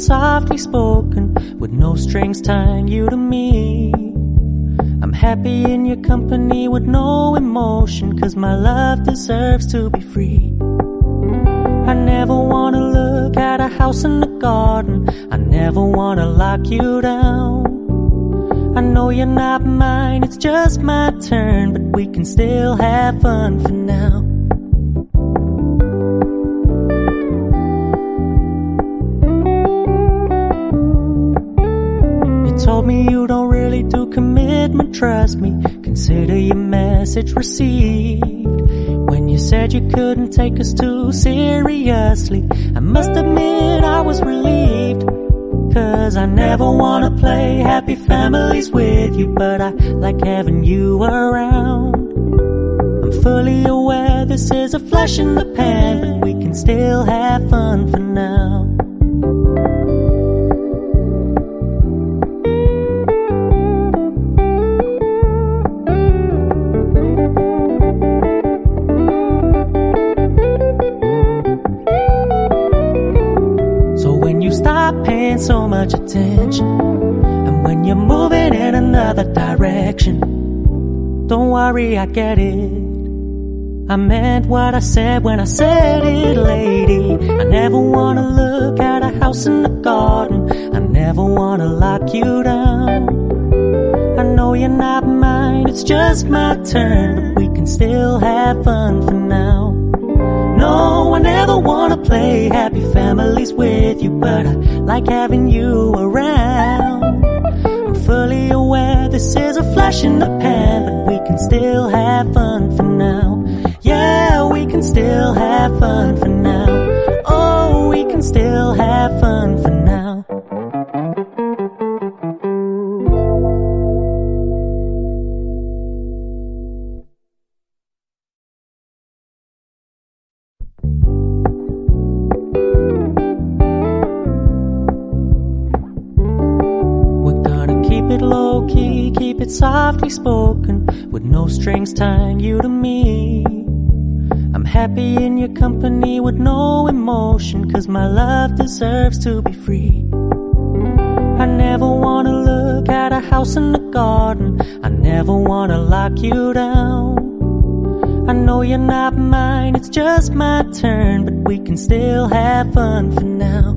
softly spoken, with no strings tying you to me. I'm happy in your company with no emotion, 'cause my love deserves to be free. I never wanna look at a house in the garden, I never wanna lock you down. I know you're not mine, it's just my turn, but we can still have fun for now. You told me you don't really do commitment, trust me, consider your message received. When you said you couldn't take us too seriously, I must admit I was relieved. 'Cause I never wanna play happy families with you, but I like having you around. I'm fully aware this is a flash in the pan, but we can still have fun for now. Stop paying so much attention, and when you're moving in another direction, don't worry, I get it. I meant what I said when I said it, lady. I never wanna look at a house in the garden, I never wanna lock you down. I know you're not mine, it's just my turn, but we can still have fun for now. No, I never wanna play happy families with you, but I like having you around. I'm fully aware this is a flash in the pan, but we can still have fun for now. Yeah, we can still have fun for now. Oh, we can still have fun for now. Low-key, keep it softly spoken, with no strings tying you to me. I'm happy in your company with no emotion, 'cause my love deserves to be free. I never wanna look at a house in the garden, I never wanna lock you down. I know you're not mine, it's just my turn, but we can still have fun for now.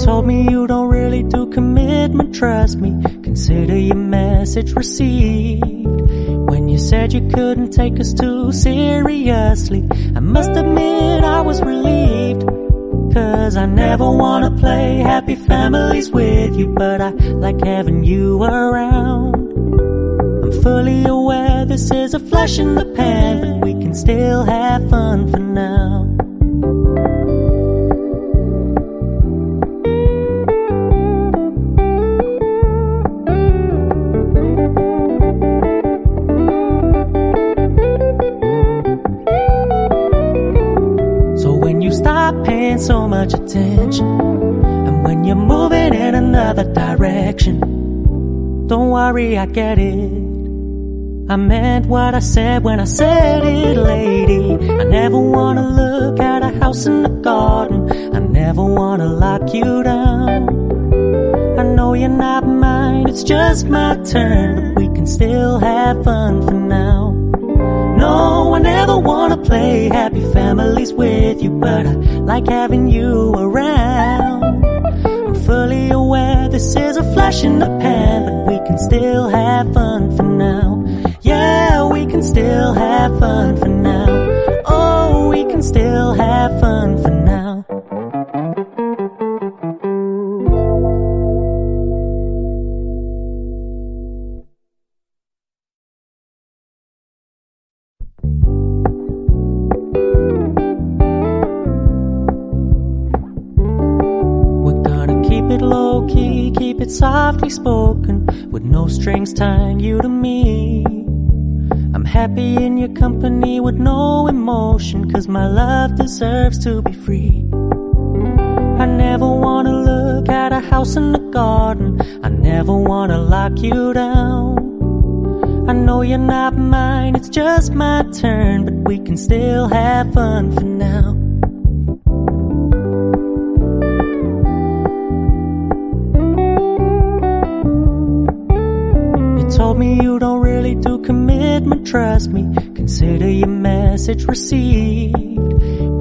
Told me you don't really do commitment, trust me, consider your message received. When you said you couldn't take us too seriously, I must admit I was relieved. 'Cause I never wanna play happy families with you, but I like having you around. I'm fully aware this is a flash in the pan, but we can still have fun for now. Stop paying so much attention, and when you're moving in another direction, don't worry, I get it. I meant what I said when I said it, lady. I never wanna look at a house in the garden, I never wanna lock you down. I know you're not mine, it's just my turn, but we can still have fun for now. No, I never wanna play happy families with you, but I like having you around. I'm fully aware this is a flash in the pan, but we can still have fun for now. Yeah, we can still have fun for now. Oh, we can still have fun for now. Low-key, keep it softly spoken, with no strings tying you to me. I'm happy in your company with no emotion, 'cause my love deserves to be free. I never wanna look at a house in the garden, I never wanna lock you down. I know you're not mine, it's just my turn, but we can still have fun for now. You told me you don't really do commitment, trust me, consider your message received.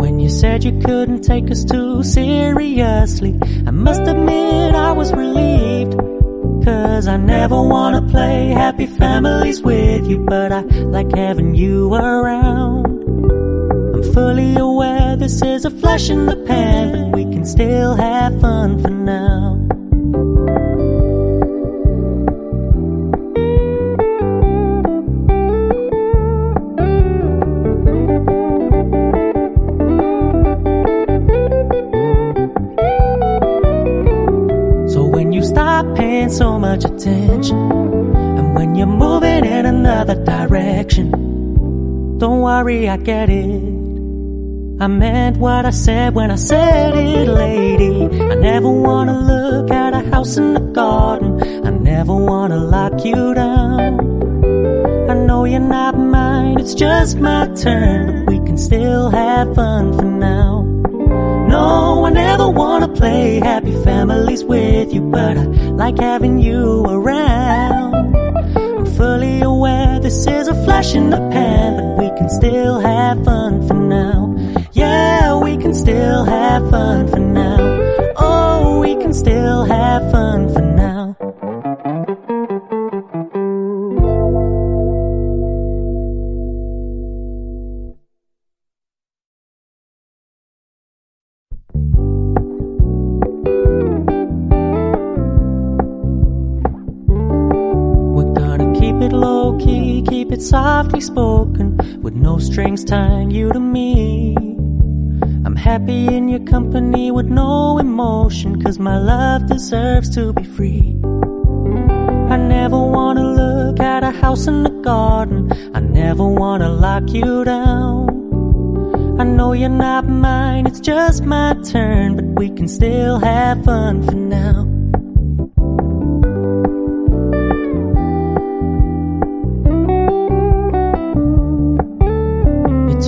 When you said you couldn't take us too seriously, I must admit I was relieved. 'Cause I never wanna play happy families with you, but I like having you around. I'm fully aware this is a flash in the pan, but we can still have fun for now. Paying so much attention, and when you're moving in another direction, don't worry, I get it. I meant what I said when I said it, lady. I never wanna look at a house in the garden, I never wanna lock you down. I know you're not mine, it's just my turn, but we can still have fun for now. No, I never wanna play happy families with you, but I like having you around. I'm fully aware this is a flash in the pan, but we can still have fun for now. Yeah, we can still have fun for now. Oh, we can still have fun for now. Low-key, keep it softly spoken, with no strings tying you to me. I'm happy in your company with no emotion, 'cause my love deserves to be free. I never wanna look at a house in the garden, I never wanna lock you down. I know you're not mine, it's just my turn, but we can still have fun for now.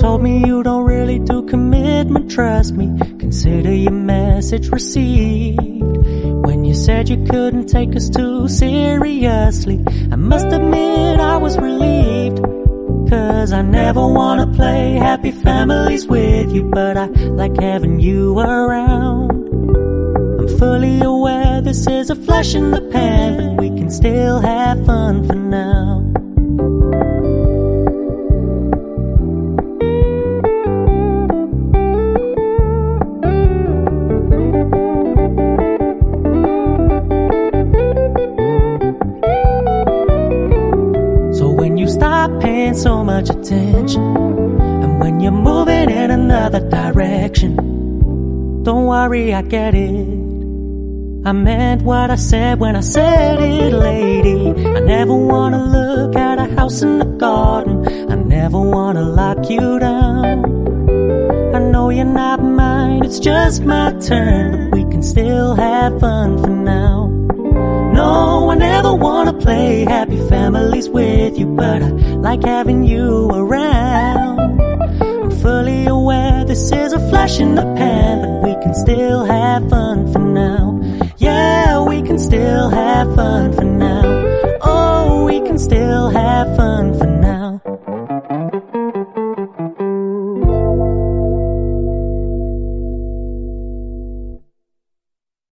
Told me you don't really do commitment, trust me, consider your message received. When you said you couldn't take us too seriously, I must admit I was relieved. 'Cause I never wanna play happy families with you, but I like having you around. I'm fully aware this is a flash in the pan, but we can still have fun for now. Paying so much attention, and when you're moving in another direction, don't worry, I get it. I meant what I said when I said it, lady. I never wanna look at a house in the garden, I never wanna lock you down. I know you're not mine, it's just my turn, but we can still have fun for now. No, I never wanna play happy families with you, but I like having you around. I'm fully aware this is a flash in the pan, but we can still have fun for now. Yeah, we can still have fun for now. Oh, we can still have fun for now.